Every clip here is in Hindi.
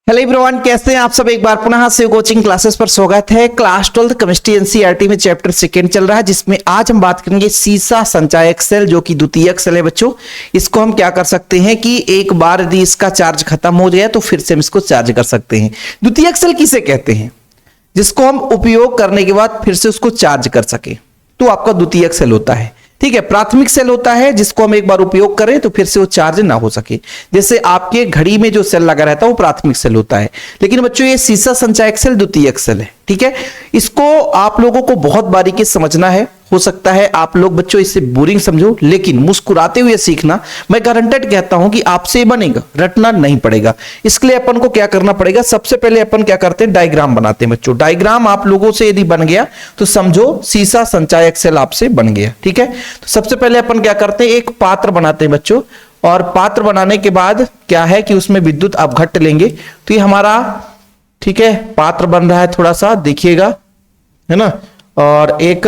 हेलो एवरीवन, कैसे हैं आप सब। एक बार पुनः से कोचिंग क्लासेस पर स्वागत है। क्लास 12 केमिस्ट्री एनसीईआरटी में चैप्टर सेकंड चल रहा है, जिसमें आज हम बात करेंगे सीसा संचायक सेल, जो कि द्वितीयक सेल है बच्चों। इसको हम क्या कर सकते हैं कि एक बार यदि इसका चार्ज खत्म हो जाए तो फिर से हम इसको चार्ज कर सकते हैं। द्वितीयक सेल किसे कहते हैं? जिसको हम उपयोग करने के बाद फिर से उसको चार्ज कर सके, तो आपका द्वितीयक सेल होता है। ठीक है, प्राथमिक सेल होता है जिसको हम एक बार उपयोग करें तो फिर से वो चार्ज ना हो सके। जैसे आपके घड़ी में जो सेल लगा रहता है वो प्राथमिक सेल होता है, लेकिन बच्चों ये सीसा संचायक सेल द्वितीयक सेल है। ठीक है, इसको आप लोगों को बहुत बारीकी से समझना है। हो सकता है आप लोग बच्चों इससे बोरिंग समझो, लेकिन मुस्कुराते हुए सीखना। मैं गारंटेड कहता हूं कि आपसे बनेगा, रटना नहीं पड़ेगा। इसके लिए अपन को क्या करना पड़ेगा? सबसे पहले अपन क्या करते हैं, डायग्राम बनाते हैं बच्चों। डायग्राम आप लोगों से यदि बन गया तो समझो सीसा संचायक सेल आपसे बन गया। ठीक है, तो सबसे पहले अपन क्या करते हैं, एक पात्र बनाते हैं बच्चों। और पात्र बनाने के बाद क्या है कि उसमें विद्युत अपघट्ट लेंगे। तो ये हमारा, ठीक है, पात्र बन रहा है, थोड़ा सा देखिएगा, है ना। और एक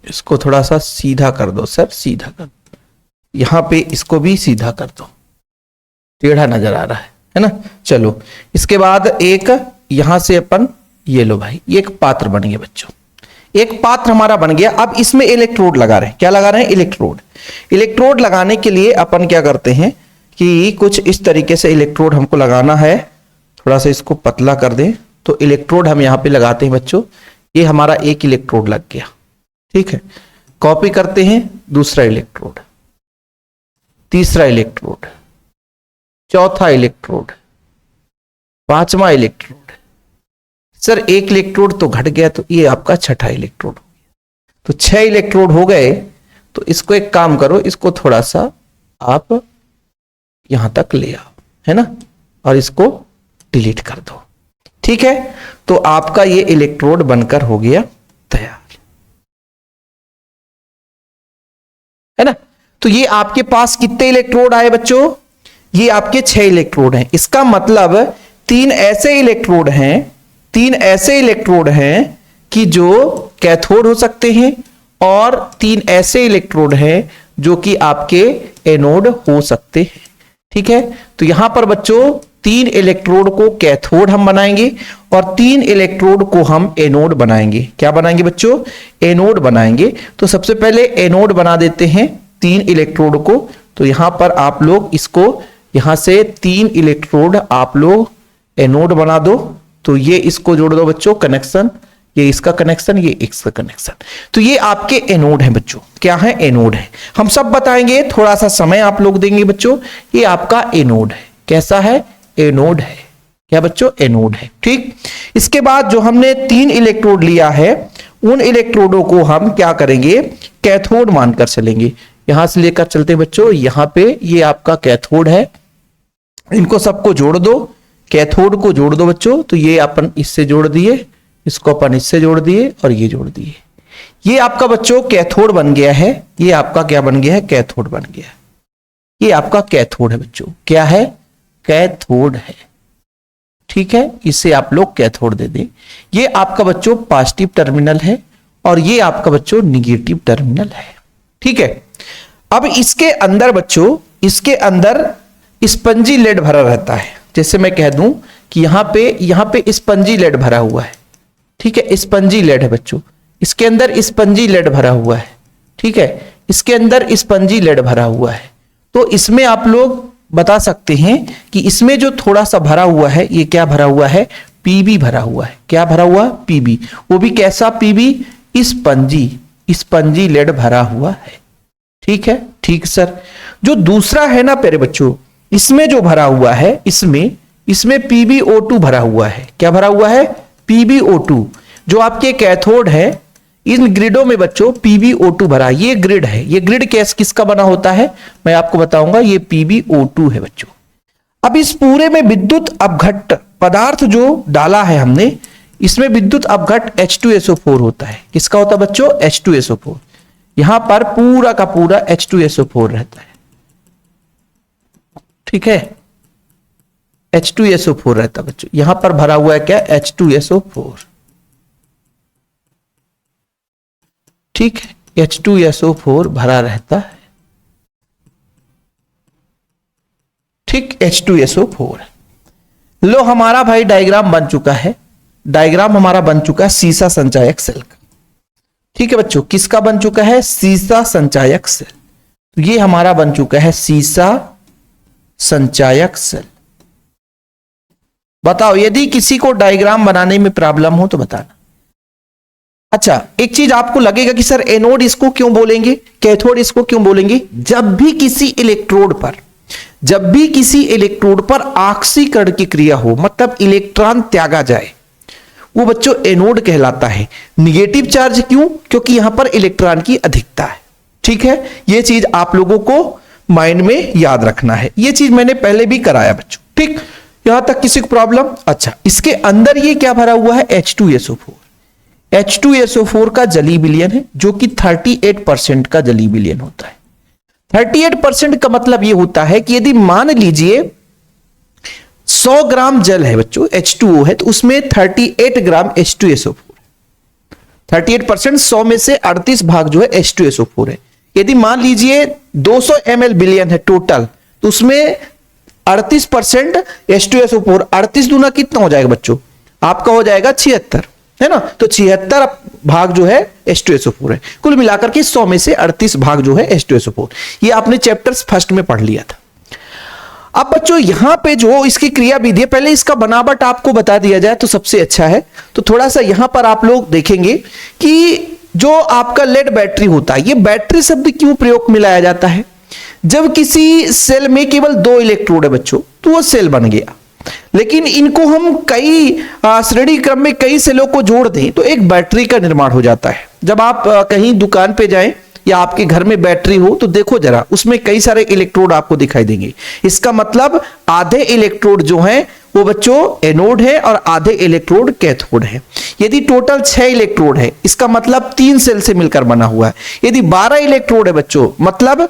इसको थोड़ा सा सीधा कर दो सर, सीधा कर दो। यहां पे इसको भी सीधा कर दो, टेढ़ा नजर आ रहा है ना। चलो, इसके बाद एक यहां से अपन, ये लो भाई, ये एक पात्र बन गया बच्चों। एक पात्र हमारा बन गया। अब इसमें इलेक्ट्रोड लगा रहे हैं। क्या लगा रहे हैं? इलेक्ट्रोड। इलेक्ट्रोड लगाने के लिए अपन क्या करते हैं कि कुछ इस तरीके से इलेक्ट्रोड हमको लगाना है। थोड़ा सा इसको पतला कर दें तो इलेक्ट्रोड हम यहां पे लगाते हैं बच्चों। ये हमारा एक इलेक्ट्रोड लग गया। ठीक है, कॉपी करते हैं, दूसरा इलेक्ट्रोड, तीसरा इलेक्ट्रोड, चौथा इलेक्ट्रोड, पांचवा इलेक्ट्रोड। सर एक इलेक्ट्रोड तो घट गया, तो ये आपका छठा इलेक्ट्रोड हो गया। तो 6 इलेक्ट्रोड हो गए। तो इसको एक काम करो, इसको थोड़ा सा आप यहां तक ले आओ, है ना, और इसको डिलीट कर दो। ठीक है, तो आपका ये इलेक्ट्रोड बनकर हो गया तैयार, है ना। तो ये आपके पास कितने इलेक्ट्रोड आए बच्चों? ये आपके 6 इलेक्ट्रोड हैं। इसका मतलब 3 ऐसे इलेक्ट्रोड हैं, 3 ऐसे इलेक्ट्रोड हैं कि जो कैथोड हो सकते हैं, और 3 ऐसे इलेक्ट्रोड हैं जो कि आपके एनोड हो सकते हैं। ठीक है, तो यहां पर बच्चों 3 इलेक्ट्रोड को कैथोड हम बनाएंगे और 3 इलेक्ट्रोड को हम एनोड बनाएंगे। क्या बनाएंगे बच्चों? एनोड बनाएंगे। तो सबसे पहले एनोड बना देते हैं 3 इलेक्ट्रोड को। तो यहां पर आप लोग इसको, यहां से 3 इलेक्ट्रोड आप लोग एनोड बना दो। तो ये इसको जोड़ दो बच्चों, कनेक्शन, ये इसका कनेक्शन, ये इसका कनेक्शन। तो ये आपके एनोड है बच्चों। क्या है? एनोड है। हम सब बताएंगे, थोड़ा सा समय आप लोग देंगे बच्चों। ये आपका एनोड है। कैसा है? एनोड है। क्या बच्चों? एनोड है। ठीक, इसके बाद जो हमने 3 इलेक्ट्रोड लिया है, उन इलेक्ट्रोडों को हम क्या करेंगे, कैथोड मानकर चलेंगे। यहां से लेकर चलते हैं बच्चों, यहां पे ये आपका कैथोड है। इनको सबको जोड़ दो, कैथोड को जोड़ दो बच्चों। तो ये अपन इससे जोड़ दिए, इसको अपन इससे जोड़ दिए, और ये जोड़ दिए। ये आपका बच्चों कैथोड बन गया है। ये आपका क्या बन गया है? कैथोड बन गया। ये आपका कैथोड है बच्चों। क्या है? कैथोड है। ठीक है, इसे आप लोग कैथोड दे दें। ये आपका बच्चों पॉजिटिव टर्मिनल है, और ये आपका बच्चों निगेटिव टर्मिनल है। ठीक है, अब इसके अंदर बच्चों, इसके अंदर स्पंजी लेड भरा रहता है। जैसे मैं कह दूं कि यहां पे स्पंजी लेड भरा हुआ है। ठीक है, स्पंजी लेड है बच्चों। इसके अंदर स्पंजी लेड भरा हुआ है। ठीक है, इसके अंदर स्पंजी लेड भरा हुआ है। तो इसमें आप लोग बता सकते हैं कि इसमें जो थोड़ा सा भरा हुआ है, ये क्या भरा हुआ है? पीबी भरा हुआ है। क्या भरा हुआ? पीबी। वो भी कैसा पीबी? स्पंजी लेड भरा हुआ है। ठीक है, ठीक सर। जो दूसरा है ना प्यारे बच्चों, इसमें जो भरा हुआ है, इसमें PbO2 भरा हुआ है। क्या भरा हुआ है? PbO2। जो आपके कैथोड है, इन ग्रिडों में बच्चों PbO2 भरा। ये ग्रिड है। ये ग्रिड किसका बना होता है मैं आपको बताऊंगा। ये PbO2 है बच्चों। अब इस पूरे में विद्युत अपघट्ट पदार्थ जो डाला है हमने, इसमें विद्युत अपघट्ट H2SO4 होता है। किसका होता है बच्चों? H2SO4। यहां पर पूरा का पूरा H2SO4 रहता है। ठीक है, H2SO4 रहता है बच्चों। यहां पर भरा हुआ है क्या? H2SO4। ठीक है, H2SO4 भरा रहता है। ठीक, H2SO4। लो हमारा भाई डायग्राम बन चुका है, डायग्राम हमारा बन चुका है सीसा संचायक सेल का। ठीक है बच्चों, किसका बन चुका है? सीसा संचायक सेल। तो ये हमारा बन चुका है सीसा संचायक सेल। बताओ यदि किसी को डायग्राम बनाने में प्रॉब्लम हो तो बताना। अच्छा, एक चीज आपको लगेगा कि सर एनोड इसको क्यों बोलेंगे, कैथोड इसको क्यों बोलेंगे? जब भी किसी इलेक्ट्रोड पर ऑक्सीकरण की क्रिया हो, मतलब इलेक्ट्रॉन त्यागा जाए, वो बच्चों एनोड कहलाता है। निगेटिव चार्ज क्यों? क्योंकि यहां पर इलेक्ट्रॉन की अधिकता है। ठीक है, ये चीज आप लोगों को माइंड में याद रखना है। ये चीज मैंने पहले भी कराया बच्चों। ठीक, यहां तक किसी को प्रॉब्लम? अच्छा, इसके अंदर ये क्या भरा हुआ है? H2SO4। H2SO4 का जली विलयन है, जो कि 38% का जली विलयन होता है। 38% का मतलब ये होता है कि यदि मान लीजिए 100 ग्राम जल है बच्चों, H2O है, तो उसमें 38 ग्राम H2SO4। 38% 100 में से 38 भाग जो है H2SO4 है। यदि मान लीजिए 200 ml विलयन है टोटल, तो उसमें 38% H2SO4, 38 दूना कितना हो जाएगा बच्चों? आपका हो जाएगा 76, है ना? तो 76 भाग जो है H2SO4 है। कुल मिलाकर के 100 में से 38 भाग जो है H2SO4। ये आपने चैप्टर्स फर्स्ट में पढ़ लिया था। अब बच्चों यहां पे जो इसकी क्रिया विधि है, पहले इसका बनावट आपको बता दिया जाए तो सबसे अच्छा है। तो थोड़ा सा यहां पर आप लोग देखेंगे कि जो आपका लेड बैटरी होता है, ये बैटरी शब्द क्यों प्रयोग में लाया जाता है? जब किसी सेल में केवल 2 इलेक्ट्रोड है बच्चों, तो वो सेल बन गया, लेकिन इनको हम कई श्रेणी क्रम में कई सेलों को जोड़ दें तो एक बैटरी का निर्माण हो जाता है। जब आप कहीं दुकान पे जाएं या आपके घर में बैटरी हो तो देखो जरा, उसमें कई सारे इलेक्ट्रोड आपको दिखाई देंगे। इसका मतलब आधे इलेक्ट्रोड जो हैं वो बच्चों एनोड है और आधे इलेक्ट्रोड कैथोड है। यदि टोटल 6 इलेक्ट्रोड है, इसका मतलब 3 सेल से मिलकर बना हुआ है। यदि 12 इलेक्ट्रोड है बच्चों, मतलब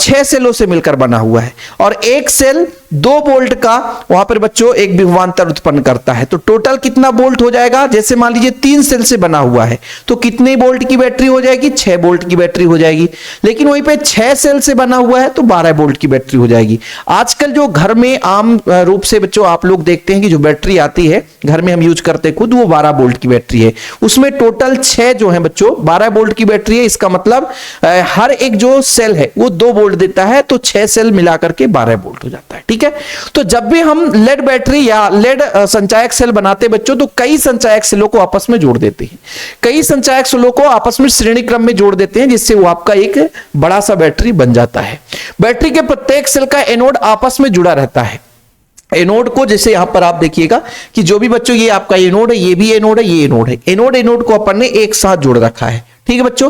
6 सेलों से मिलकर बना हुआ है। और एक सेल 2 वोल्ट का वहां पर बच्चों एक विभवांतर उत्पन्न करता है। तो टोटल कितना वोल्ट हो जाएगा? जैसे मान लीजिए 3 सेल से बना हुआ है, तो कितने वोल्ट की बैटरी हो जाएगी? 6 वोल्ट की बैटरी हो जाएगी। लेकिन वहीं पे 6 सेल से बना हुआ है तो 12 वोल्ट की बैटरी हो जाएगी। आजकल जो घर में आम रूप से बच्चों आप लोग देखते हैं कि जो बैटरी आती है घर में हम यूज करते हैं खुद, वो 12 वोल्ट की बैटरी है। उसमें टोटल 6 जो है बच्चों 12 वोल्ट की बैटरी है। इसका मतलब हर एक जो सेल है वो 2 वोल्ट देता है, तो 6 सेल मिलाकर के 12 वोल्ट हो जाता है। ठीक है, तो जब भी हम लेड बैटरी या लेड संचायक सेल बनाते हैं बच्चों, तो कई संचायक सेलों को आपस में जोड़ देते हैं। कई संचायक सेलों को आपस में श्रेणी क्रम में जोड़ देते हैं, जिससे वो आपका एक बड़ा सा बैटरी बन जाता है। बैटरी के प्रत्येक सेल का एनोड आपस में जुड़ा रहता है। एनोड को जैसे यहां पर आप देखिएगा कि जो भी बच्चों ये आपका एनोड है, ये भी एनोड है, ये एनोड है। एनोड को अपन ने एक साथ जोड़ रखा है। ठीक है बच्चों,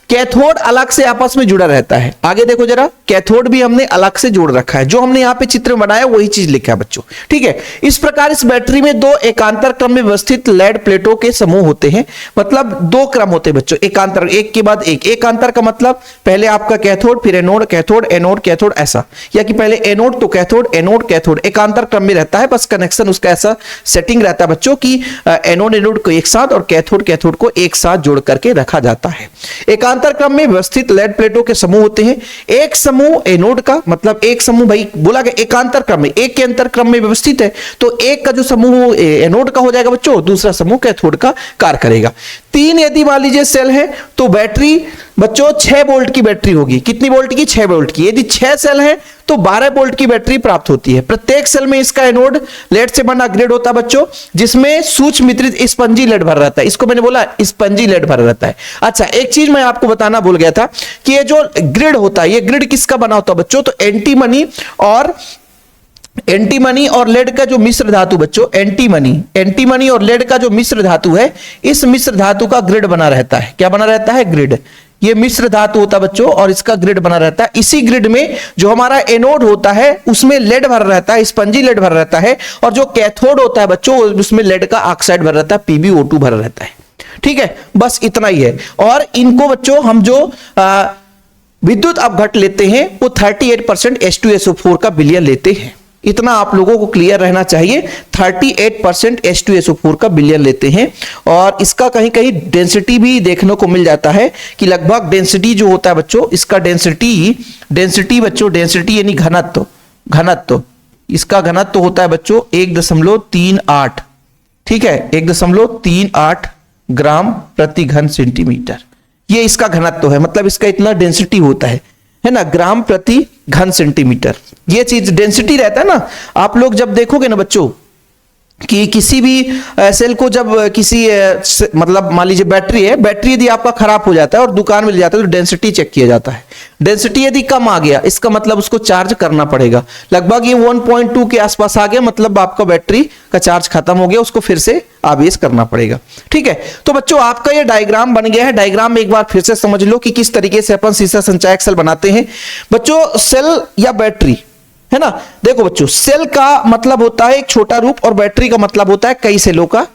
कैथोड अलग से आपस में जुड़ा रहता है। आगे देखो जरा, कैथोड भी हमने अलग से जोड़ रखा है। जो हमने यहाँ पे चित्र बनाया वही चीज लिखा है बच्चों। ठीक है, इस प्रकार इस बैटरी में 2 एकांतर क्रम में व्यवस्थित लेड प्लेटों के समूह होते हैं। मतलब 2 क्रम होते हैं बच्चों, एकांतर, एक के बाद एक। एकांतर का मतलब पहले आपका कैथोड, फिर एनोड, कैथोड, एनोड, कैथोड, ऐसा, या कि पहले एनोड तो कैथोड, एनोड कैथोड, एकांतर क्रम में रहता है। बस कनेक्शन उसका ऐसा सेटिंग रहता है बच्चों कि एनोड को एक साथ और कैथोड को एक साथ जोड़ करके रखा जाता है। एकांतर क्रम में व्यवस्थित लेड प्लेटों के समूह होते हैं। एक समूह एनोड का, मतलब एक समूह भाई बोला गया एकांतर क्रम में, एक के अंतर क्रम में व्यवस्थित है, तो एक का जो समूह एनोड का हो जाएगा बच्चों, दूसरा समूह कैथोड का कार्य करेगा। 3 यदि मान लीजिए सेल है तो बैटरी बच्चों 6 वोल्ट की बैटरी होगी। कितनी वोल्ट की? 6 वोल्ट की। यदि 6 सेल है तो 12 वोल्ट की बैटरी प्राप्त होती है। प्रत्येक सेल में इसका एनोड लेड से बना ग्रिड होता है बच्चों, जिसमें सूक्ष्म मिश्रित स्पंजी लेड भर रहता है। इसको मैंने बोला स्पंजी लेड भर रहता है। अच्छा, एक चीज मैं आपको बताना भूल गया था कि ये जो ग्रिड होता है, ये ग्रिड किसका बना होता है बच्चों? तो एंटीमनी और लेड का जो मिश्र धातु बच्चों, एंटीमनी और लेड का जो मिश्र धातु है, इस मिश्र धातु का ग्रिड बना रहता है। क्या बना रहता है? ग्रिड। ये मिश्र धातु होता है बच्चों और इसका ग्रिड बना रहता है। इसी ग्रिड में जो हमारा एनोड होता है उसमें लेड भर रहता है, स्पंजी लेड भर रहता है, और जो कैथोड होता है बच्चों उसमें लेड का ऑक्साइड भर रहता है, PbO2 भर रहता है। ठीक है, बस इतना ही है। और इनको बच्चों हम जो विद्युत अपघट लेते हैं वो 38% H2SO4 का विलयन लेते हैं। इतना आप लोगों को क्लियर रहना चाहिए। 38% H2SO4 का विलयन लेते हैं। और इसका कहीं कहीं डेंसिटी भी देखने को मिल जाता है कि लगभग डेंसिटी जो होता है बच्चों, इसका डेंसिटी बच्चों, डेंसिटी यानी घनत्व इसका घनत्व तो होता है बच्चों 1.38, ठीक है, 1.38 ग्राम प्रति घन सेंटीमीटर। ये इसका घनत्व है, मतलब इसका इतना डेंसिटी होता है ना, ग्राम प्रति घन सेंटीमीटर। ये चीज डेंसिटी रहता है ना। आप लोग जब देखोगे ना बच्चों कि किसी भी सेल को जब किसी मतलब मान लीजिए बैटरी है, बैटरी यदि आपका खराब हो जाता है और दुकान में ले जाता है तो डेंसिटी चेक किया जाता है। डेंसिटी यदि कम आ गया, इसका मतलब उसको चार्ज करना पड़ेगा। लगभग ये 1.2 के आसपास आ गया, मतलब आपका बैटरी का चार्ज खत्म हो गया, उसको फिर से आवेश करना पड़ेगा। ठीक है, तो बच्चों आपका ये डायग्राम बन गया है। डायग्राम में एक बार फिर से समझ लो कि किस तरीके से अपन सीसा संचायक सेल बनाते हैं। बच्चों सेल या बैटरी है ना, देखो बच्चों सेल का मतलब होता है एक छोटा रूप और बैटरी का मतलब होता है कई सेलों का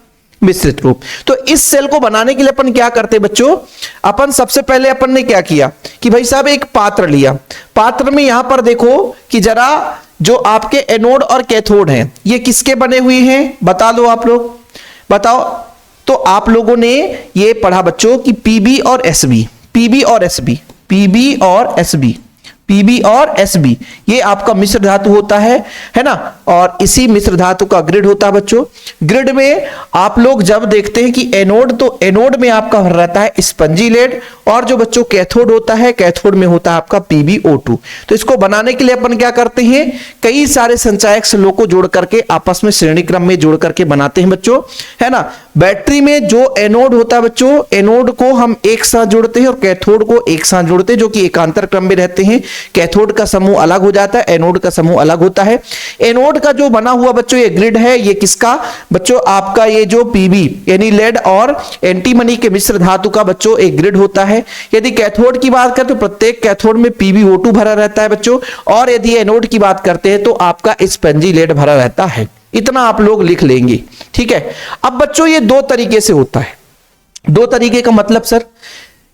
मिश्रित रूप। तो इस सेल को बनाने के लिए अपन क्या करते हैं बच्चों, अपन सबसे पहले अपन ने क्या किया कि भाई साहब एक पात्र लिया। पात्र में यहां पर देखो कि जरा जो आपके एनोड और कैथोड हैं ये किसके बने हुए हैं, बता दो आप लोग, बताओ। तो आप लोगों ने ये पढ़ा बच्चों कि पीबी और एसबी, पीबी और एसबी, पीबी और एसबी, पीबी और एसबी ये आपका मिश्र धातु होता है ना। और इसी मिश्र धातु का ग्रिड होता है बच्चों। ग्रिड में आप लोग जब देखते हैं कि एनोड, तो एनोड में आपका भर रहता है स्पंजी लेड, और जो बच्चों कैथोड होता है, कैथोड में होता है आपका PbO2। तो इसको बनाने के लिए अपन क्या करते हैं, कई सारे संचायक सेलों को जोड़ करके आपस में श्रेणी क्रम में जोड़ करके बनाते हैं बच्चों, है ना। बैटरी में जो एनोड होता है बच्चों, एनोड को हम एक साथ जोड़ते हैं और कैथोड को एक साथ जोड़ते हैं, जो कि एकांतर क्रम में रहते हैं। कैथोड का समूह अलग हो जाता है, एनोड का समूह अलग होता है। एनोड का जो बना हुआ बच्चों ये ग्रिड है, ये किसका बच्चों, आपका ये जो पीबी यानी लेड और एंटीमनी के मिश्र धातु का बच्चों एक ग्रिड होता है। यदि कैथोड की बात करें तो प्रत्येक कैथोड में PbO2 भरा रहता है बच्चों, और यदि एनोड की बात करते हैं तो आपका स्पंजी लेड भरा रहता है। इतना आप लोग लिख लेंगे, ठीक है। अब बच्चों ये दो तरीके से होता है। दो तरीके का मतलब सर,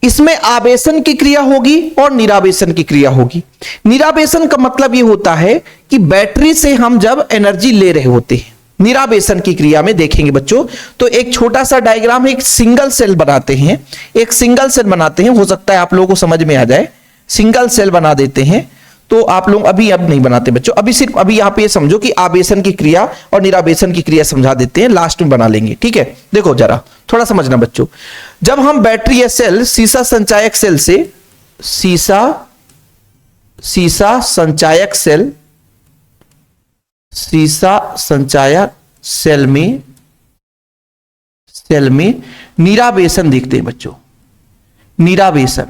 इसमें आवेशन की क्रिया होगी और निरावेशन की क्रिया होगी। निरावेशन का मतलब ये होता है कि बैटरी से हम जब एनर्जी ले रहे होते हैं। निरावेशन की क्रिया में देखेंगे बच्चों, तो एक छोटा सा डायग्राम, एक सिंगल सेल बनाते हैं, एक सिंगल सेल बनाते हैं, हो सकता है आप लोगों को समझ में आ जाए। सिंगल सेल बना देते हैं, तो आप लोग अभी अब नहीं बनाते बच्चों, अभी सिर्फ अभी यहां पे समझो कि आवेशन की क्रिया और निरावेशन की क्रिया समझा देते हैं, लास्ट में बना लेंगे, ठीक है। देखो जरा थोड़ा समझना बच्चों, जब हम बैटरी या सेल सीसा संचायक सेल से सीसा संचायक सेल में निरावेशन देखते हैं बच्चों, निरावेशन,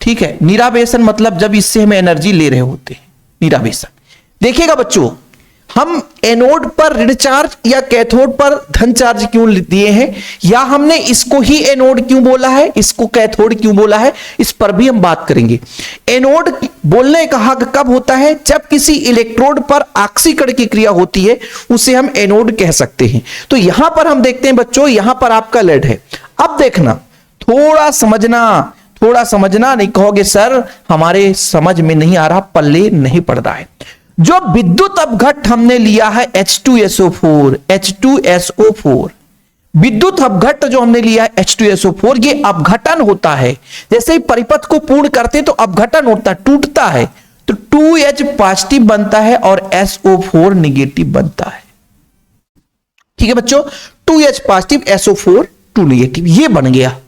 ठीक है। निरावेशन मतलब जब इससे हम एनर्जी ले रहे होते हैं, निरावेशन। देखिएगा बच्चों, हम एनोड पर ऋण चार्ज या कैथोड पर धन चार्ज क्यों दिए हैं, या हमने इसको ही एनोड क्यों बोला है, इसको कैथोड क्यों बोला है, इस पर भी हम बात करेंगे। एनोड बोलने का हक कब होता है, जब किसी इलेक्ट्रोड पर ऑक्सीकरण की क्रिया होती है, उसे हम एनोड कह सकते हैं। तो यहां पर हम देखते हैं बच्चों, यहां पर आपका लेड है। अब देखना, थोड़ा समझना, नहीं कहोगे सर हमारे समझ में नहीं आ रहा, पल्ले नहीं पड़ रहा है। जो विद्युत अपघट्ट हमने लिया है H2SO4, विद्युत अपघट्ट जो हमने लिया है H2SO4, ये अपघटन होता है। जैसे ही परिपथ को पूर्ण करते हैं तो अपघटन होता है, टूटता है, तो 2H पॉजिटिव बनता है और SO4 निगेटिव बनता है। ठीक है बच्चों, 2H पॉजिटिव SO4 2 निगेटिव, ये बन गया।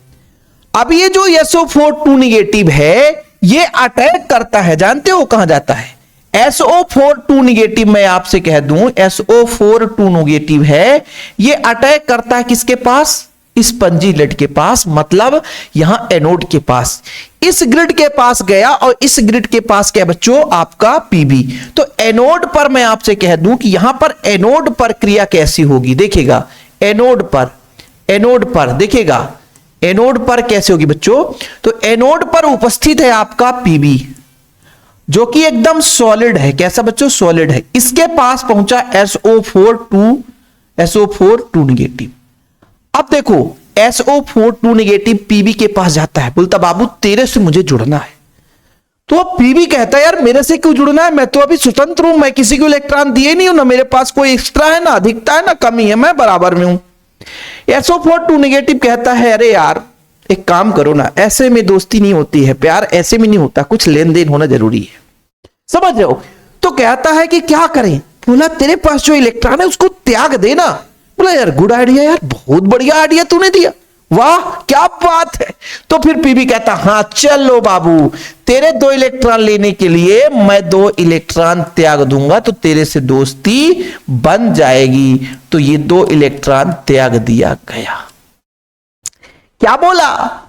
अब ये जो SO4 2 निगेटिव है, ये अटैक करता है, जानते हो कहां जाता है, SO4 2 निगेटिव, मैं आपसे कह दूं SO4 2 निगेटिव है, ये अटैक करता है किसके पास, स्पंजी लेड के पास, मतलब यहां एनोड के पास। इस ग्रिड के पास गया और इस ग्रिड के पास क्या बच्चों, आपका पीबी। तो एनोड पर मैं आपसे कह दूं कि यहां पर एनोड पर क्रिया कैसी होगी, देखिएगा एनोड पर देखिएगा, एनोड पर कैसे होगी बच्चों, तो एनोड पर उपस्थित है आपका पीबी, जो कि एकदम सॉलिड है। कैसा बच्चों, सॉलिड है। इसके पास पहुंचा SO4 2 निगेटिव। अब देखो SO4 2 निगेटिव पीबी के पास जाता है, बोलता बाबू तेरे से मुझे जुड़ना है। तो अब पीबी कहता है यार मेरे से क्यों जुड़ना है, मैं तो अभी स्वतंत्र हूं, मैं किसी को इलेक्ट्रॉन दिए नहीं हूं, ना मेरे पास कोई एक्स्ट्रा है, ना अधिकता है, ना कमी है, मैं बराबर में हूं। SO4 2 निगेटिव कहता है अरे यार एक काम करो ना, ऐसे में दोस्ती नहीं होती है, प्यार ऐसे में नहीं होता, कुछ लेन देन होना जरूरी है, समझ रहे हो। तो कहता है कि क्या करें, बोला तेरे पास जो इलेक्ट्रॉन है उसको त्याग देना। बोला यार गुड आइडिया यार, बहुत बढ़िया आइडिया तूने दिया, वाह क्या बात है। तो फिर पीबी कहता हाँ चलो बाबू, तेरे 2 इलेक्ट्रॉन लेने के लिए मैं 2 इलेक्ट्रॉन त्याग दूंगा तो तेरे से दोस्ती बन जाएगी। तो ये 2 इलेक्ट्रॉन त्याग दिया गया। क्या बोला,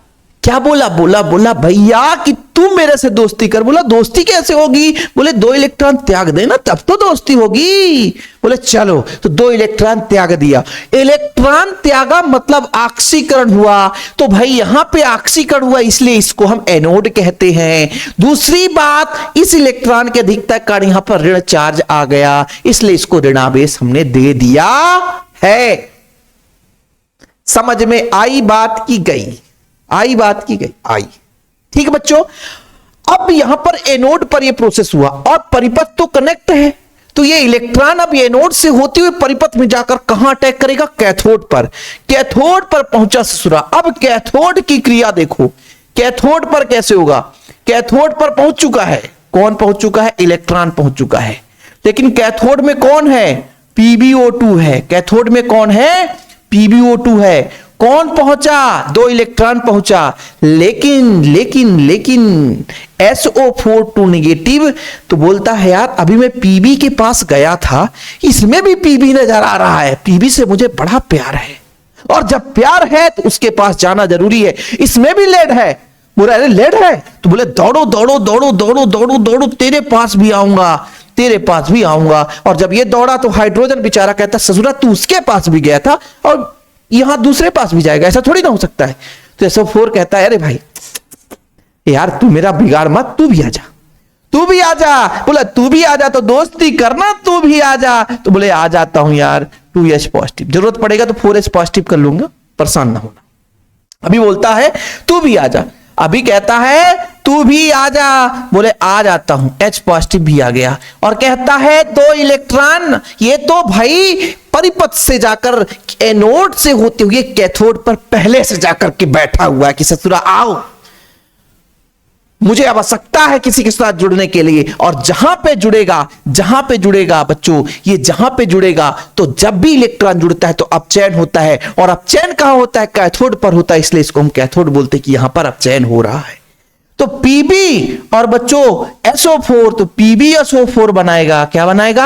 क्या बोला, बोला भैया कि तू मेरे से दोस्ती कर। बोला दोस्ती कैसे होगी, बोले 2 इलेक्ट्रॉन त्याग देना तब तो दोस्ती होगी। बोले चलो, तो 2 इलेक्ट्रॉन त्याग दिया। इलेक्ट्रॉन त्यागा मतलब ऑक्सीकरण हुआ, तो भाई यहां पे ऑक्सीकरण हुआ इसलिए इसको हम एनोड कहते हैं। दूसरी बात, इस इलेक्ट्रॉन के अधिकता के कारण यहां पर ऋण चार्ज आ गया, इसलिए इसको ऋणावेश हमने दे दिया है। समझ में आई बात की गई, आई बात की गई, आई। ठीक है बच्चों, अब यहां पर एनोड पर यह प्रोसेस हुआ और परिपथ तो कनेक्ट है, तो ये इलेक्ट्रॉन अब एनोड से होते हुए परिपथ में जाकर कहां अटैक करेगा, कैथोड पर। कैथोड पर पहुंचा ससुरा। अब कैथोड की क्रिया देखो, कैथोड पर कैसे होगा। कैथोड पर पहुंच चुका है, कौन पहुंच चुका है, इलेक्ट्रॉन पहुंच चुका है, लेकिन कैथोड में कौन है, PbO2 है। कैथोड में कौन है, PbO2 है। कौन पहुंचा, 2 इलेक्ट्रॉन पहुंचा, लेकिन लेकिन लेकिन SO4 नेगेटिव। तो बोलता है यार अभी मैं Pb के पास गया था, इसमें भी Pb नजर आ रहा है, Pb से मुझे बड़ा प्यार है, और जब प्यार है तो उसके पास जाना जरूरी है। इसमें भी लेड है, बोला अरे लेड है, तो बोले दौड़ो दौड़ो दौड़ो दौड़ो दौड़ो दौड़ो, तेरे पास भी आऊंगा, तेरे पास भी आऊंगा। और जब ये दौड़ा तो हाइड्रोजन बेचारा कहता ससुरा तू उसके पास भी गया था और यहां दूसरे पास भी जाएगा, ऐसा थोड़ी ना हो सकता है। तो SO4 कहता है अरे भाई यार तू मेरा बिगाड़ मत, तू भी आजा, तू भी आजा। बोला तू भी आजा तो दोस्ती करना, तू भी आजा। तो बोले आ जाता हूं यार, 2H पॉजिटिव, जरूरत पड़ेगा तो 4H पॉजिटिव कर लूंगा, परेशान ना होना। अभी बोलता है तू भी आजा, अभी कहता है तू भी आजा, बोले आ जाता हूं, H पॉजिटिव भी आ गया। और कहता है 2 इलेक्ट्रॉन, ये तो भाई परिपथ से जाकर एनोड से होते हुए कैथोड पर पहले से जाकर के बैठा हुआ है कि ससुरा आओ, मुझे आवश्यकता है किसी के साथ जुड़ने के लिए। और जहां पे जुड़ेगा बच्चों, ये जहां पे जुड़ेगा तो जब भी इलेक्ट्रॉन जुड़ता है तो अपचयन होता है, और अपचयन कहां होता है, कैथोड पर होता है, इसलिए इसको हम कैथोड बोलते हैं कि यहां पर अपचयन हो रहा है। तो Pb और बच्चों SO4, तो PbSO4 बनाएगा, क्या बनाएगा,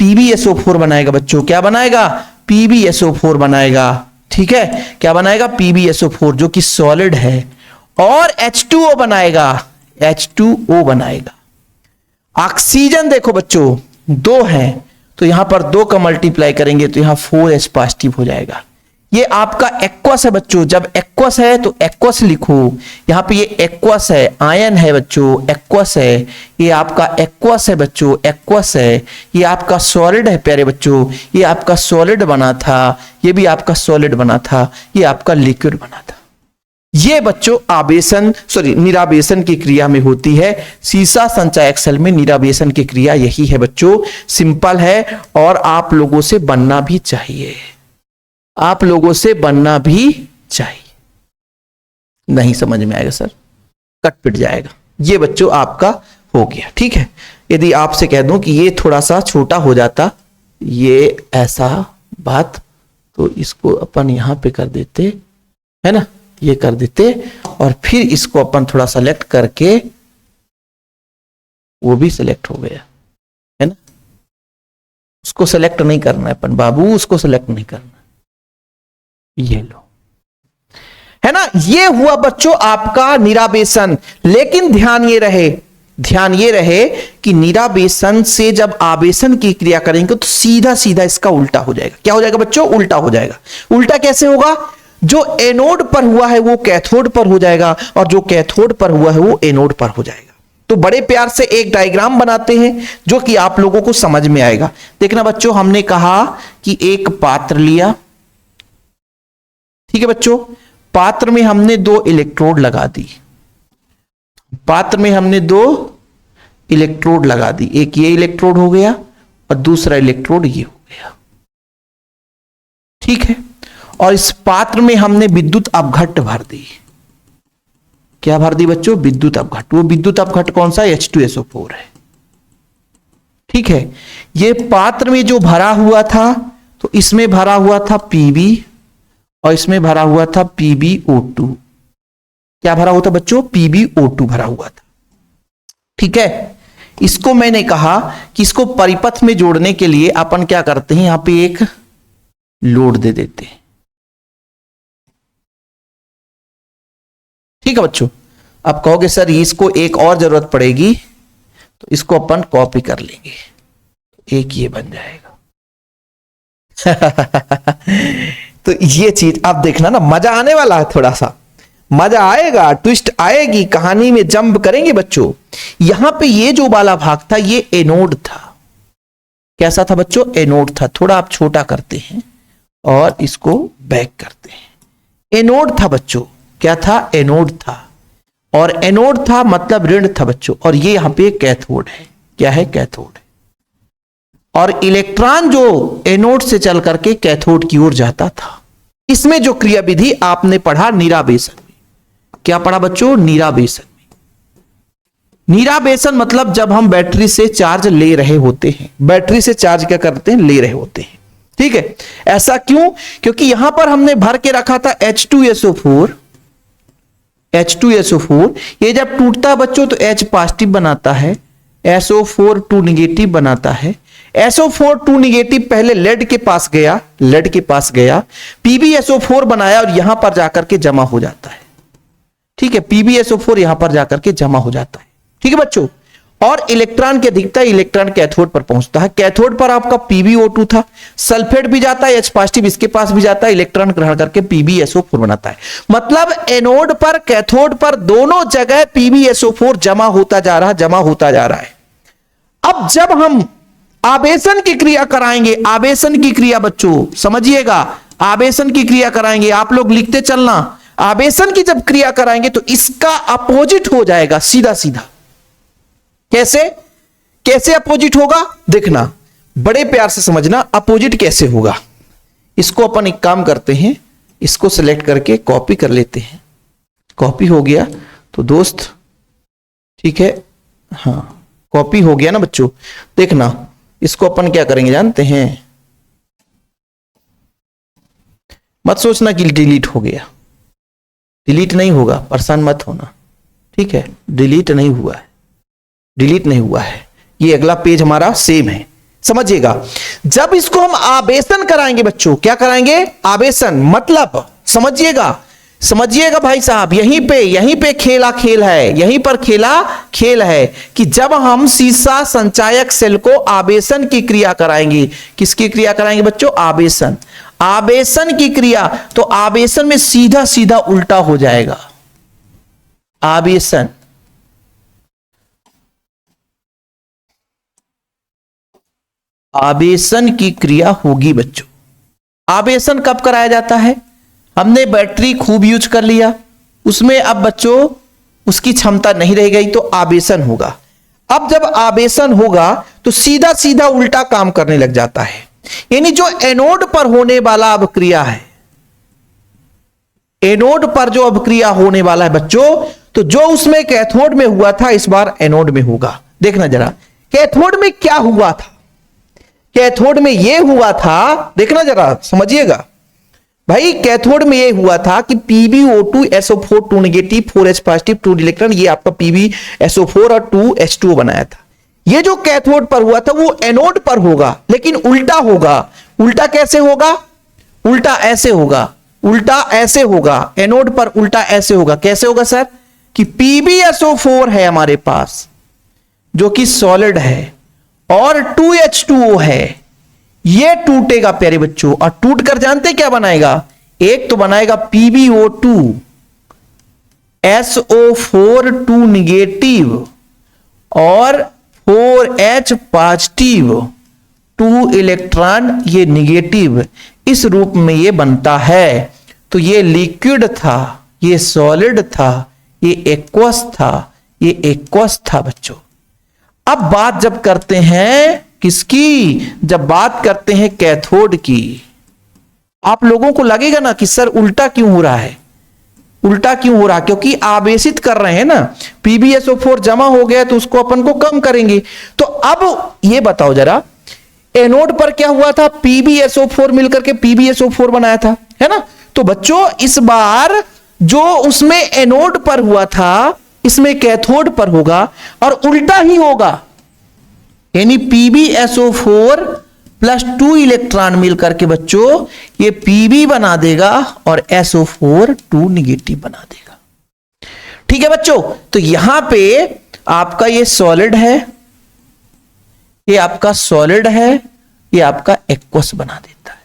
PbSO4 बनाएगा बच्चों, क्या बनाएगा, PbSO4 बनाएगा। ठीक है, क्या बनाएगा, PbSO4 जो कि सॉलिड है, और H2O बनाएगा, H2O बनाएगा। ऑक्सीजन देखो बच्चों 2 है, तो यहां पर 2 का मल्टीप्लाई करेंगे तो यहां 4H पॉजिटिव हो जाएगा। ये आपका एक्वस है बच्चों, जब एक्वस है तो एक्वस लिखो, यहां पे ये एक्वस है, आयन है बच्चों, एक्वस है, ये आपका एक्वस है बच्चों, एक्वस है, ये आपका सॉलिड है प्यारे बच्चों, ये आपका सॉलिड बना था, ये भी आपका सॉलिड बना था, ये आपका लिक्विड बना था। ये बच्चों आवेशन निरावेशन की क्रिया में होती है। सीसा संचायक सेल में निरावेशन की क्रिया यही है बच्चों, सिंपल है, और आप लोगों से बनना भी चाहिए, आप लोगों से बनना भी चाहिए। नहीं समझ में आएगा सर, कट पिट जाएगा। ये बच्चों आपका हो गया। ठीक है, यदि आपसे कह दूं कि ये थोड़ा सा छोटा हो जाता, ये ऐसा बात, तो इसको अपन यहां पे कर देते, है ना, ये कर देते, और फिर इसको अपन थोड़ा सेलेक्ट करके, वो भी सेलेक्ट हो गया, है ना, उसको सेलेक्ट नहीं करना है अपन बाबू, उसको सेलेक्ट नहीं करना, ये लो, है ना। ये हुआ बच्चों आपका निरावेशन। लेकिन ध्यान ये रहे कि निरावेशन से जब आवेशन की क्रिया करेंगे तो सीधा सीधा इसका उल्टा हो जाएगा। क्या हो जाएगा बच्चों, उल्टा हो जाएगा। उल्टा कैसे होगा, जो एनोड पर हुआ है वो कैथोड पर हो जाएगा, और जो कैथोड पर हुआ है वो एनोड पर हो जाएगा। तो बड़े प्यार से एक डायग्राम बनाते हैं जो कि आप लोगों को समझ में आएगा। देखना बच्चों, हमने कहा कि एक पात्र लिया, ठीक है बच्चों, पात्र में हमने 2 इलेक्ट्रोड लगा दी, पात्र में हमने 2 इलेक्ट्रोड लगा दी, एक ये इलेक्ट्रोड हो गया और दूसरा इलेक्ट्रोड ये हो गया। ठीक है, और इस पात्र में हमने विद्युत अपघट्ट भर दी। क्या भर दी बच्चों, विद्युत अपघट्ट। वो विद्युत अपघट्ट कौन सा, H2SO4 है। ठीक ठीक है। ये पात्र में जो भरा हुआ था, तो इसमें भरा हुआ था Pb और इसमें भरा हुआ था PbO2। क्या भरा हुआ था बच्चों? PbO2 भरा हुआ था। ठीक है, इसको मैंने कहा कि इसको परिपथ में जोड़ने के लिए अपन क्या करते हैं, यहां पे एक लोड दे देते हैं। ठीक है बच्चों, अब कहोगे सर इसको एक और जरूरत पड़ेगी, तो इसको अपन कॉपी कर लेंगे, एक ये बन जाएगा। तो ये चीज आप देखना ना, मजा आने वाला है, थोड़ा सा मजा आएगा, ट्विस्ट आएगी, कहानी में जंप करेंगे बच्चों। यहां पे ये जो वाला भाग था ये एनोड था। कैसा था बच्चों? एनोड था। थोड़ा आप छोटा करते हैं और इसको बैक करते हैं। एनोड था बच्चों। क्या था? एनोड था। और एनोड था मतलब ऋण था बच्चों। और ये यहां पे कैथोड है। क्या है? कैथोड है। और इलेक्ट्रॉन जो एनोड से चल करके कैथोड की ओर जाता था। इसमें जो क्रियाविधि आपने पढ़ा निरावेशन में, क्या पढ़ा बच्चों? निरावेशन में। निरावेशन मतलब जब हम बैटरी से चार्ज ले रहे होते हैं, बैटरी से चार्ज क्या करते हैं? ले रहे होते हैं। ठीक है, ऐसा क्यों? क्योंकि यहां पर हमने भर के रखा था H2SO4। H2SO4 ये जब टूटता है बच्चों तो H पॉजिटिव बनाता है, SO4 2 निगेटिव बनाता है। SO4 2 निगेटिव पहले लेड के पास गया, लेड के पास गया, PbSO4 बनाया और यहां पर जाकर के जमा हो जाता है। ठीक है, PbSO4 यहां पर जाकर के जमा हो जाता है। ठीक है बच्चों, और इलेक्ट्रॉन की अधिकता, इलेक्ट्रॉन कैथोड पर पहुंचता है। कैथोड पर आपका PbO2 था, सल्फेट भी जाता है, H पॉजिटिव इसके पास भी जाता है, इलेक्ट्रॉन ग्रहण करके PbSO4 बनाता है। मतलब एनोड पर कैथोड पर दोनों जगह PbSO4 जमा होता जा रहा, जमा होता जा रहा है। अब जब हम आवेशन की क्रिया कराएंगे, आवेशन की क्रिया बच्चों समझिएगा, आवेशन की क्रिया कराएंगे, आप लोग लिखते चलना। आवेशन की जब क्रिया कराएंगे तो इसका अपोजिट हो जाएगा सीधा सीधा। कैसे? कैसे अपोजिट होगा? देखना, बड़े प्यार से समझना अपोजिट कैसे होगा। इसको अपन एक काम करते हैं, इसको सिलेक्ट करके कॉपी कर लेते हैं। कॉपी हो गया तो दोस्त, ठीक है, हाँ कॉपी हो गया ना बच्चों। देखना, इसको अपन क्या करेंगे जानते हैं? मत सोचना कि डिलीट हो गया, डिलीट नहीं होगा, परेशान मत होना। ठीक है, डिलीट नहीं हुआ है, डिलीट नहीं हुआ है। ये अगला पेज हमारा सेम है, समझिएगा। जब इसको हम आवेशन कराएंगे बच्चों, क्या कराएंगे? आवेशन मतलब समझिएगा, समझिएगा भाई साहब, यहीं पे खेला खेल है, यहीं पर खेला खेल है कि जब हम सीसा संचायक सेल को आवेशन की क्रिया कराएंगे। किसकी क्रिया कराएंगे बच्चों? आवेशन। आवेशन की क्रिया, तो आवेशन में सीधा सीधा उल्टा हो जाएगा। आवेशन, आवेशन की क्रिया होगी बच्चों। आवेशन कब कराया जाता है? हमने बैटरी खूब यूज कर लिया, उसमें अब बच्चों उसकी क्षमता नहीं रह गई तो आवेशन होगा। अब जब आवेशन होगा तो सीधा सीधा उल्टा काम करने लग जाता है। यानी जो एनोड पर होने वाला अभिक्रिया है, एनोड पर जो अभिक्रिया होने वाला है बच्चों, तो जो उसमें कैथोड में हुआ था इस बार एनोड में होगा। देखना जरा, कैथोड में क्या हुआ था? कैथोड में यह हुआ था, देखना जरा समझिएगा भाई, कैथोड में यह हुआ था कि PbO2 SO4 2 negative 4H positive 2 electron, ये आपका PbSO4 और 2 H2O बनाया था। ये जो कैथोड पर हुआ था वो एनोड पर होगा, लेकिन उल्टा होगा। उल्टा कैसे होगा? उल्टा ऐसे होगा, उल्टा ऐसे होगा, एनोड पर उल्टा ऐसे होगा। कैसे होगा सर? कि PbSO4 है हमारे पास जो कि सॉलिड है और 2H2O है, ये टूटेगा प्यारे बच्चों, और टूट कर जानते क्या बनाएगा? एक तो बनाएगा PbO2 SO4 2 निगेटिव और 4H पॉजिटिव 2 इलेक्ट्रॉन ये निगेटिव, इस रूप में ये बनता है। तो ये लिक्विड था, ये सॉलिड था, ये एक्वस था, ये एक्वस था बच्चों। अब बात जब करते हैं किसकी? जब बात करते हैं कैथोड की। आप लोगों को लगेगा ना कि सर उल्टा क्यों हो रहा है? उल्टा क्यों हो रहा? क्योंकि आवेशित कर रहे हैं ना, PbSO4 जमा हो गया तो उसको अपन को कम करेंगे। तो अब ये बताओ जरा, एनोड पर क्या हुआ था? PbSO4 मिलकर के PbSO4 बनाया था, है ना। तो बच्चों इस बार जो उसमें एनोड पर हुआ था, इसमें कैथोड पर होगा और उल्टा ही होगा, यानी PbSO4 प्लस 2 इलेक्ट्रॉन मिलकर के बच्चों ये Pb बना देगा और SO4 2 निगेटिव बना देगा। ठीक है बच्चों, तो यहां पे आपका ये सॉलिड है, ये आपका सॉलिड है, ये आपका एक्वस बना देता है।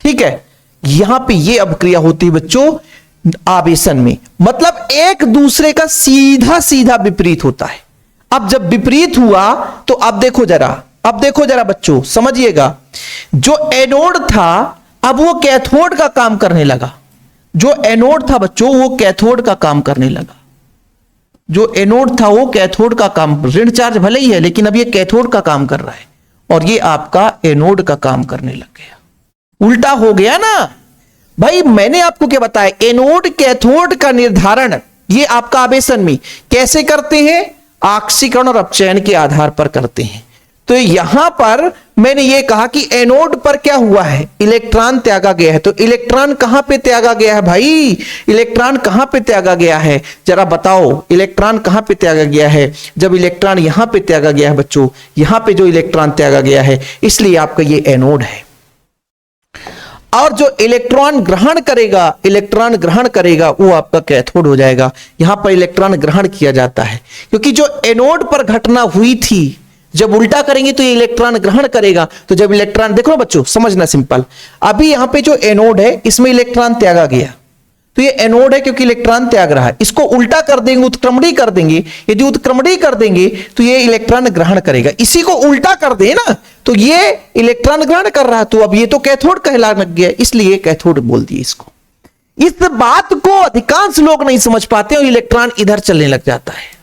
ठीक है, यहां पे ये अभिक्रिया होती है बच्चों आवेशन में, मतलब एक दूसरे का सीधा सीधा विपरीत होता है। अब जब विपरीत हुआ तो अब देखो जरा बच्चों समझिएगा, जो एनोड था अब वो कैथोड का काम करने लगा। जो एनोड था बच्चों वो कैथोड का काम करने लगा। जो एनोड था वो कैथोड का काम, ऋण चार्ज भले ही है लेकिन अब ये कैथोड का काम कर रहा है और ये आपका एनोड का काम करने लग गया। उल्टा हो गया ना भाई। मैंने आपको क्या बताया, एनोड कैथोड का निर्धारण ये आपका आवेशन में कैसे करते हैं? ऑक्सीकरण और अपचयन के आधार पर करते हैं। तो यहां पर मैंने ये कहा कि एनोड पर क्या हुआ है? इलेक्ट्रॉन त्यागा गया है। तो इलेक्ट्रॉन कहां पे त्यागा गया है भाई? इलेक्ट्रॉन कहां पे त्यागा गया है जरा बताओ, इलेक्ट्रॉन कहां पे त्यागा गया है? जब इलेक्ट्रॉन यहां पे त्यागा गया है बच्चों, यहां पे जो इलेक्ट्रॉन त्यागा गया है, इसलिए आपका ये एनोड है। और जो इलेक्ट्रॉन ग्रहण करेगा वो आपका कैथोड हो जाएगा। यहां पर इलेक्ट्रॉन ग्रहण किया जाता है क्योंकि जो एनोड पर घटना हुई थी, जब उल्टा करेंगे तो ये इलेक्ट्रॉन ग्रहण करेगा। तो जब इलेक्ट्रॉन, देखो बच्चों समझना सिंपल, अभी यहां पे जो एनोड है इसमें इलेक्ट्रॉन त्यागा गया, तो ये एनोड है क्योंकि इलेक्ट्रॉन त्याग रहा है। इसको उल्टा कर देंगे, उत्क्रमणी कर देंगे। यदि उत्क्रमणी कर देंगे तो ये इलेक्ट्रॉन ग्रहण करेगा। इसी को उल्टा कर दे ना तो ये इलेक्ट्रॉन ग्रहण कर रहा है, तो अब ये तो कैथोड कहला लग गया, इसलिए कैथोड बोल दिए इसको। इस बात को अधिकांश लोग नहीं समझ पाते और इलेक्ट्रॉन इधर चलने लग जाता है।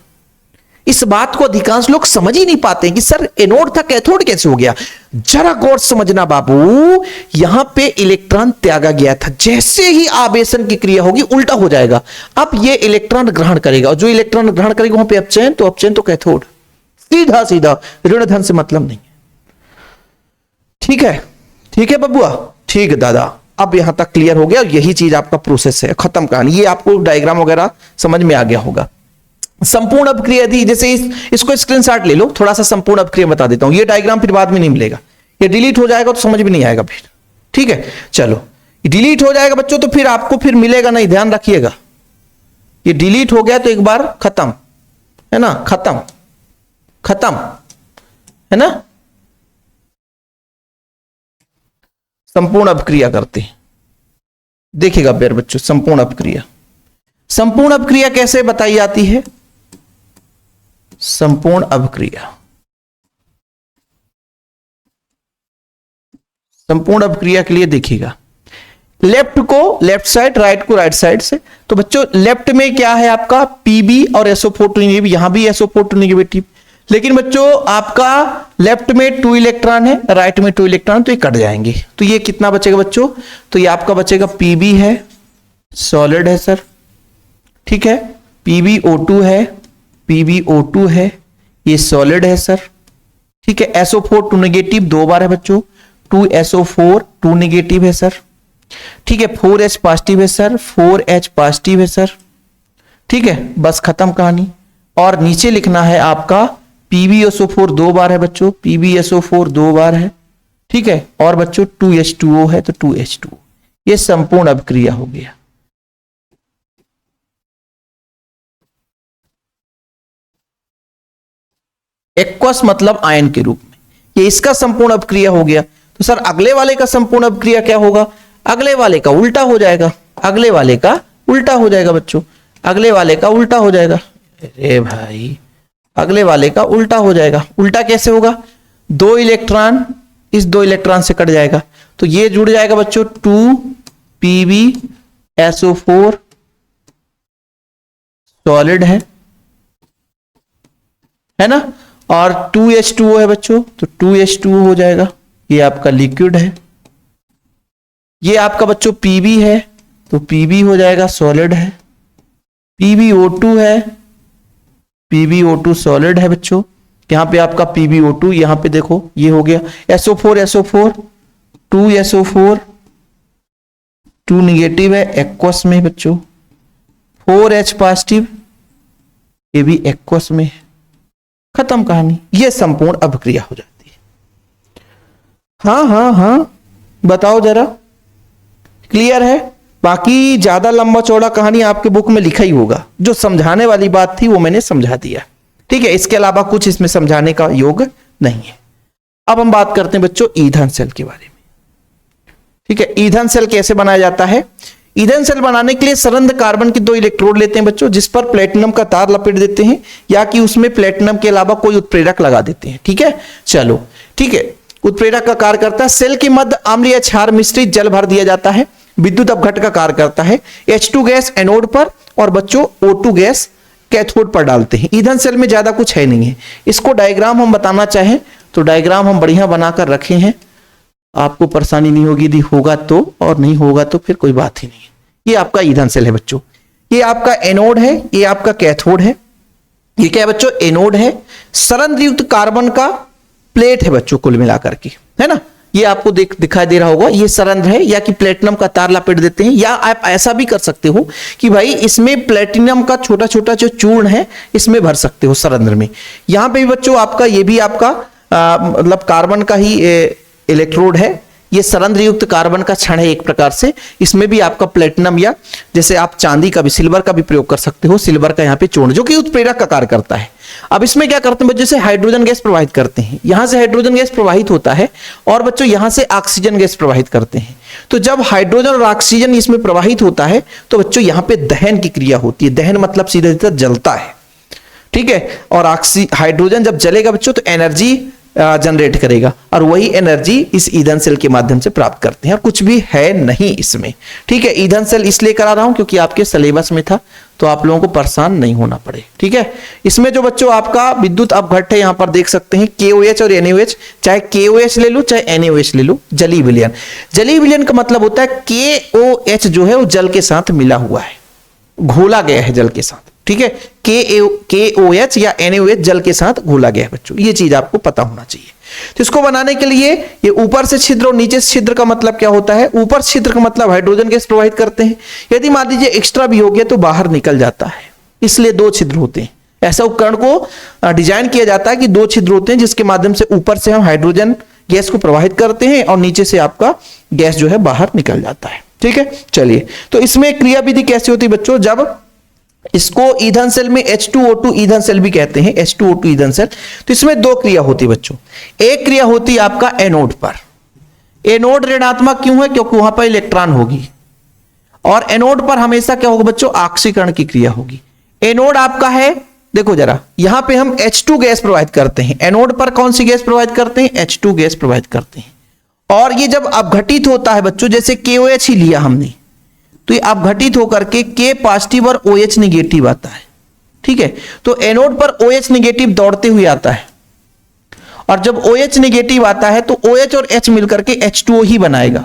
इस बात को अधिकांश लोग समझ ही नहीं पाते कि सर एनोड था कैथोड कैसे हो गया। जरा गौर समझना बाबू, यहां पे इलेक्ट्रॉन त्यागा गया था, जैसे ही आवेशन की क्रिया होगी उल्टा हो जाएगा। अब ये इलेक्ट्रॉन ग्रहण करेगा और जो इलेक्ट्रॉन ग्रहण करेगा वहां पे अपचयन, तो अपचयन तो कैथोड, सीधा सीधा, ऋण धन से मतलब नहीं है। ठीक है बबुआ, ठीक है दादा, अब यहां तक क्लियर हो गया। यही चीज आपका प्रोसेस है, खत्म कहानी। ये आपको डायग्राम वगैरह समझ में आ गया होगा। संपूर्ण अपक्रिया थी, जैसे इसको स्क्रीनशॉट ले लो, थोड़ा सा संपूर्ण अपक्रिया बता देता हूं। ये डायग्राम फिर बाद में नहीं मिलेगा, ये डिलीट हो जाएगा तो समझ भी नहीं आएगा फिर। ठीक है, चलो डिलीट हो जाएगा बच्चों तो फिर आपको फिर मिलेगा नहीं, ध्यान रखिएगा। ये डिलीट हो गया तो एक बार खत्म है ना, खत्म है ना। संपूर्ण अपक्रिया करते हैं, देखिएगा प्यारे बच्चों। संपूर्ण अपक्रिया कैसे बताई जाती है? संपूर्ण अपक्रिया के लिए देखिएगा, लेफ्ट को लेफ्ट साइड, राइट को राइट साइड से। तो बच्चों लेफ्ट में क्या है आपका Pb और SO4 2 निगेटिव, यहां भी SO4 2 निगेटिव। लेकिन बच्चों आपका लेफ्ट में 2 इलेक्ट्रॉन है, राइट में 2 इलेक्ट्रॉन, तो ये कट जाएंगे। तो ये कितना बचेगा बच्चों? तो ये आपका बचेगा Pb है, सॉलिड है सर, ठीक है, PbO2 है, ये सॉलिड है सर, ठीक है। SO4 2 निगेटिव 2 बार है बच्चों, 2SO4 2 निगेटिव है सर, ठीक है। 4H पॉजिटिव है सर, 4H पॉजिटिव है सर, ठीक है, बस खत्म कहानी। और नीचे लिखना है आपका PbSO4 2 बार है बच्चों, PbSO4 2 बार है, ठीक है। और बच्चों 2H2O है तो 2H2O। ये संपूर्ण अपक्रिया हो गया। एक्वस मतलब आयन के रूप में, ये इसका संपूर्ण अपक्रिया हो गया। तो सर अगले वाले का संपूर्ण अपक्रिया क्या होगा? अगले वाले का उल्टा हो जाएगा, बच्चों, अगले वाले का उल्टा हो जाएगा। अरे भाई, अगले वाले का उल्टा हो जाएगा। उल्टा कैसे होगा? 2 इलेक्ट्रॉन इस 2 इलेक्ट्रॉन से कट जाएगा, तो ये जुड़ जाएगा बच्चों 2PbSO4 सॉलिड है ना, और 2H2O है बच्चों, तो 2H2O हो जाएगा। ये आपका लिक्विड है। ये आपका बच्चों Pb है, तो Pb हो जाएगा, सॉलिड है। PbO2 है, PbO2 सॉलिड है बच्चों। यहां पे आपका PbO2, यहां पे देखो ये हो गया SO4 SO4 2SO4 2 निगेटिव है, एक्वस में बच्चों। 4H पॉजिटिव, ये भी एक्वस में है। खत्म कहानी, ये संपूर्ण अभिक्रिया हो जाती है। हाँ, बताओ जरा, क्लियर है? बाकी ज्यादा लंबा चौड़ा कहानी आपके बुक में लिखा ही होगा। जो समझाने वाली बात थी वो मैंने समझा दिया, ठीक है। इसके अलावा कुछ इसमें समझाने का योग नहीं है। अब हम बात करते हैं बच्चों ईंधन सेल के बारे में, ठीक है। ईंधन सेल कैसे बनाया जाता है? ईंधन सेल बनाने के लिए संरंध्र कार्बन के 2 इलेक्ट्रोड लेते हैं बच्चों, जिस पर प्लेटिनम का तार लपेट देते हैं, या कि उसमें प्लेटिनम के अलावा कोई उत्प्रेरक लगा देते हैं, ठीक है। चलो, ठीक है। उत्प्रेरक का कार्य करता है, सेल के मध्य अम्लीय क्षार मिश्रित जल भर दिया जाता है। विद्युत अपघट का कार्य करता है, H2 गैस एनोड पर और बच्चों O2 गैस कैथोड पर डालते हैं। ईंधन सेल में ज्यादा कुछ है नहीं है। इसको डायग्राम हम बताना चाहें तो डायग्राम हम बढ़िया बनाकर रखे हैं, आपको परेशानी नहीं होगी। यदि होगा तो, और नहीं होगा तो फिर कोई बात ही नहीं है। ये आपका ईंधन सेल है बच्चों। ये आपका एनोड है, ये आपका कैथोड है। ये क्या है बच्चों? एनोड है। संरंध्र युक्त कार्बन का प्लेट है बच्चों, कुल मिलाकर के, है ना। ये आपको दिखाई दे रहा होगा, ये संरंध्र है, या कि प्लेटिनम का तार लपेट देते हैं। या आप ऐसा भी कर सकते हो कि भाई इसमें प्लेटिनम का छोटा छोटा जो चूर्ण है इसमें भर सकते हो संरंध्र में। यहां पे भी बच्चों आपका ये भी आपका मतलब कार्बन का ही इलेक्ट्रोड है। ये संरंध्र युक्त कार्बन का क्षण है एक प्रकार से। इसमें भी आपका प्लेटिनम, या जैसे आप चांदी का भी, सिल्वर का भी प्रयोग कर सकते हो। सिल्वर का यहाँ पे चूर्ण जो कि उत्प्रेरक का कार्य करता है। अब इसमें क्या करते हैं बच्चों, जैसे हाइड्रोजन गैस प्रवाहित करते हैं, यहां से हाइड्रोजन गैस प्रवाहित होता है और बच्चों यहां से ऑक्सीजन गैस प्रवाहित करते हैं। तो जब हाइड्रोजन और ऑक्सीजन इसमें प्रवाहित होता है तो बच्चों यहां पे दहन की क्रिया होती है। दहन मतलब सीधा सीधा जलता है, ठीक है। और हाइड्रोजन जब जलेगा बच्चों तो एनर्जी जनरेट करेगा, और वही एनर्जी इस ईंधन सेल के माध्यम से प्राप्त करते हैं। और कुछ भी है नहीं इसमें, ठीक है। ईंधन सेल इसलिए करा रहा हूं क्योंकि आपके सिलेबस में था, तो आप लोगों को परेशान नहीं होना पड़े, ठीक है। इसमें जो बच्चों आपका विद्युत अपघट्ट है, यहां पर देख सकते हैं KOH और NaOH। चाहे KOH ले लो चाहे NaOH ले लो, जलीय विलयन। जलीय विलयन का मतलब होता है KOH जो है वो जल के साथ मिला हुआ है, घोला गया है जल के साथ, ठीक है। KOH या NaOH जल के साथ घोला गया है बच्चों, ये चीज आपको पता होना चाहिए। तो इसको बनाने के लिए ये ऊपर से छिद्र और नीचे से छिद्र का मतलब क्या होता है? ऊपर छिद्र का मतलब हाइड्रोजन गैस प्रवाहित करते हैं। यदि मान लीजिए एक्स्ट्रा भी हो गया तो बाहर निकल जाता है, इसलिए 2 छिद्र होते हैं। ऐसा उपकरण को डिजाइन किया जाता है कि 2 छिद्र होते हैं, जिसके माध्यम से ऊपर से हम हाइड्रोजन गैस को प्रवाहित करते हैं और नीचे से आपका गैस जो है बाहर निकल जाता है, ठीक है। चलिए, तो इसमें क्रिया विधि कैसी होती है बच्चों? जब इसको ईंधन सेल में H2O2 ईंधन सेल भी कहते हैं, H2O2 ईंधन सेल। तो इसमें 2 क्रिया होती है बच्चों। एक क्रिया होती है आपका एनोड पर। एनोड ऋणात्मक क्यों है? क्योंकि वहां पर इलेक्ट्रॉन होगी, और एनोड पर हमेशा क्या होगा बच्चों? ऑक्सीकरण की क्रिया होगी। एनोड आपका है, देखो जरा, यहां पे हम H2 गैस प्रवाहित करते हैं। एनोड पर कौन सी गैस प्रवाहित करते हैं? H2 गैस प्रवाहित करते हैं। और ये जब अपघटित होता है बच्चों, जैसे KOH ही लिया हमने, तो ये अपघटित होकर के K पॉजिटिव और OH निगेटिव आता है, ठीक है। तो एनोड पर OH निगेटिव दौड़ते हुए आता है, और जब OH निगेटिव आता है तो OH और H मिलकर के H2O ही बनाएगा।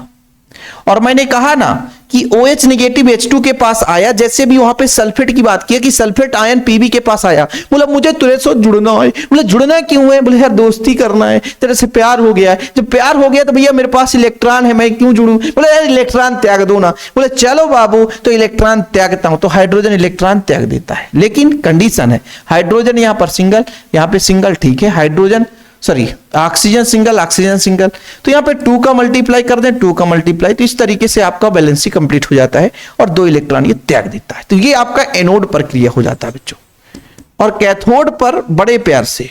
और मैंने कहा ना कि OH निगेटिव H2 के पास आया, जैसे भी वहां पे सल्फेट की बात की कि सल्फेट आयन Pb के पास आया, बोला मुझे तेरे से जुड़ना है। बोले जुड़ना क्यों है? बोले यार दोस्ती करना है, तेरे से प्यार हो गया है। जब प्यार हो गया तो भैया मेरे पास इलेक्ट्रॉन है, मैं क्यों जुड़ूं? बोले यार इलेक्ट्रॉन त्याग दो ना। बोले चलो बाबू, तो इलेक्ट्रॉन त्यागता हूं। तो हाइड्रोजन इलेक्ट्रॉन त्याग देता है, लेकिन कंडीशन है, हाइड्रोजन यहां पर सिंगल, यहां पे सिंगल, ठीक है। Hydrogen sorry oxygen single, oxygen single, तो यहां पे 2 का मल्टीप्लाई कर दें, 2 का मल्टीप्लाई, तो इस तरीके से आपका बैलेंसी कंप्लीट हो जाता है और 2 इलेक्ट्रॉन ये त्याग देता है। तो ये आपका एनोड पर क्रिया हो जाता है बच्चों। और कैथोड पर बड़े प्यार से,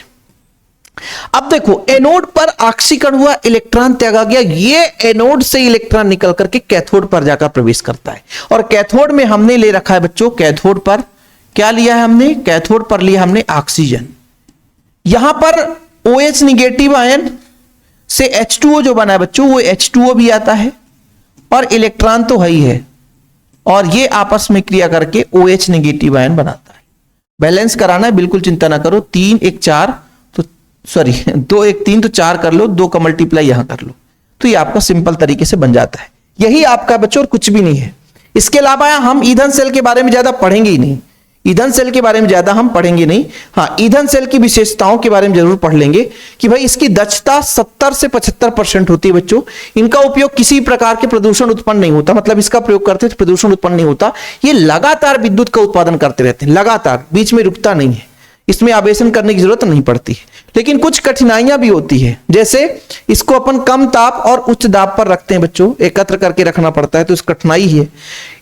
अब देखो एनोड पर ऑक्सीकरण हुआ, इलेक्ट्रॉन त्यागा गया, ये एनोड से इलेक्ट्रॉन निकल करके कैथोड पर जाकर प्रवेश करता है। और कैथोड में हमने ले रखा है बच्चों, कैथोड पर क्या लिया है हमने? कैथोड पर लिया हमने ऑक्सीजन। यहां पर OH निगेटिव आयन से H2O जो बना है बच्चों, वो H2O भी आता है, और इलेक्ट्रॉन तो है ही है, और ये आपस में क्रिया करके OH निगेटिव आयन बनाता है। बैलेंस कराना है, बिल्कुल चिंता ना करो। 3 1 4, तो सॉरी 2 1 3, तो 4 कर लो, 2 का मल्टीप्लाई यहां कर लो, तो ये आपका सिंपल तरीके से बन जाता है। यही आपका बच्चों, और कुछ भी नहीं है। इसके अलावा हम ईंधन सेल के बारे में ज्यादा पढ़ेंगे ही नहीं, ईंधन सेल के बारे में ज्यादा हम पढ़ेंगे नहीं। हाँ, ईंधन सेल की विशेषताओं के बारे में जरूर पढ़ लेंगे कि भाई इसकी दक्षता 70 से 75% होती है बच्चों। इनका उपयोग किसी प्रकार के प्रदूषण उत्पन्न नहीं होता, मतलब इसका प्रयोग करते तो प्रदूषण उत्पन्न नहीं होता। ये लगातार विद्युत का उत्पादन करते रहते हैं, लगातार, बीच में रुकता नहीं है, इसमें आवेशन करने की जरूरत नहीं पड़ती है। लेकिन कुछ कठिनाइयां भी होती है, जैसे इसको अपन कम ताप और उच्च दाब पर रखते हैं बच्चों, एकत्र करके रखना पड़ता है, तो इस कठिनाई है।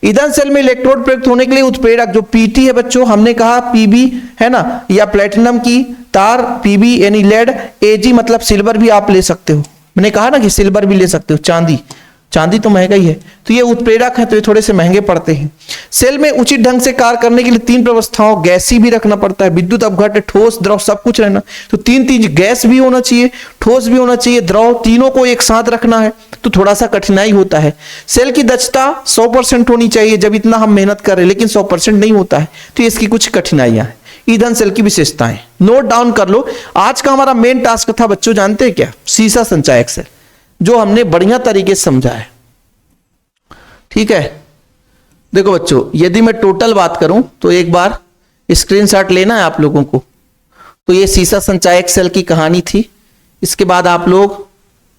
ईंधन सेल में इलेक्ट्रोड प्रयुक्त होने के लिए उत्प्रेरक जो पीटी है बच्चों, हमने कहा पीबी है ना, या प्लेटिनम की तार, पीबी यानी लेड, एजी मतलब सिल्वर भी आप ले सकते हो, मैंने कहा ना कि सिल्वर भी ले सकते हो, चांदी, चांदी तो महंगा ही है, तो ये उत्प्रेरक है, तो ये थोड़े से महंगे पड़ते हैं। सेल में उचित ढंग से कार्य करने के लिए 3 व्यवस्थाओं, गैसी भी रखना पड़ता है, विद्युत अपघट्य, ठोस, द्रव, सब कुछ रहना, तो 3 गैस भी होना चाहिए, ठोस भी होना चाहिए, द्रव, तीनों को एक साथ रखना है, तो थोड़ा सा कठिनाई होता है। सेल की दक्षता 100% होनी चाहिए, जब इतना हम मेहनत कर रहे हैं, लेकिन 100% नहीं होता है, तो इसकी कुछ कठिनाइयां हैं। ईंधन सेल की विशेषताएं नोट डाउन कर लो। आज का हमारा मेन टास्क था बच्चों, जानते हैं क्या? सीसा संचायक सेल, जो हमने बढ़िया तरीके से समझा है, ठीक है। देखो बच्चों, यदि मैं टोटल बात करूं तो एक बार स्क्रीनशॉट लेना है आप लोगों को। तो ये सीसा संचायक सेल की कहानी थी, इसके बाद आप लोग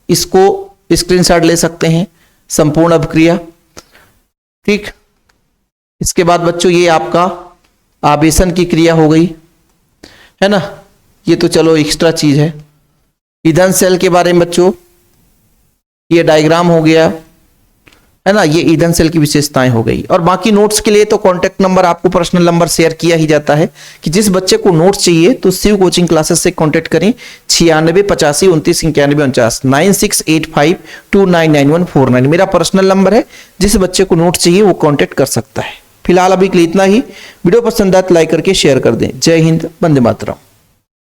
इसको स्क्रीनशॉट ले सकते हैं, संपूर्ण अभिक्रिया, ठीक। इसके बाद बच्चों ये आपका आवेशन की क्रिया हो गई, है ना, ये तो चलो एक्स्ट्रा चीज है। ईंधन सेल के बारे में बच्चों ये डायग्राम हो गया, है ना, ये ईंधन सेल की विशेषताएं हो गई। और बाकी नोट्स के लिए तो कांटेक्ट नंबर आपको पर्सनल नंबर शेयर किया ही जाता है कि जिस बच्चे को नोट्स चाहिए तो शिव कोचिंग क्लासेस से कांटेक्ट करें, 96 85 29 91 49 9685299149 मेरा पर्सनल नंबर है। जिस बच्चे को नोट्स चाहिए वो कांटेक्ट कर सकता है। फिलहाल अभी के लिए इतना ही। वीडियो पसंद आए तो लाइक करके शेयर कर दें। जय हिंद, वंदे मातरम।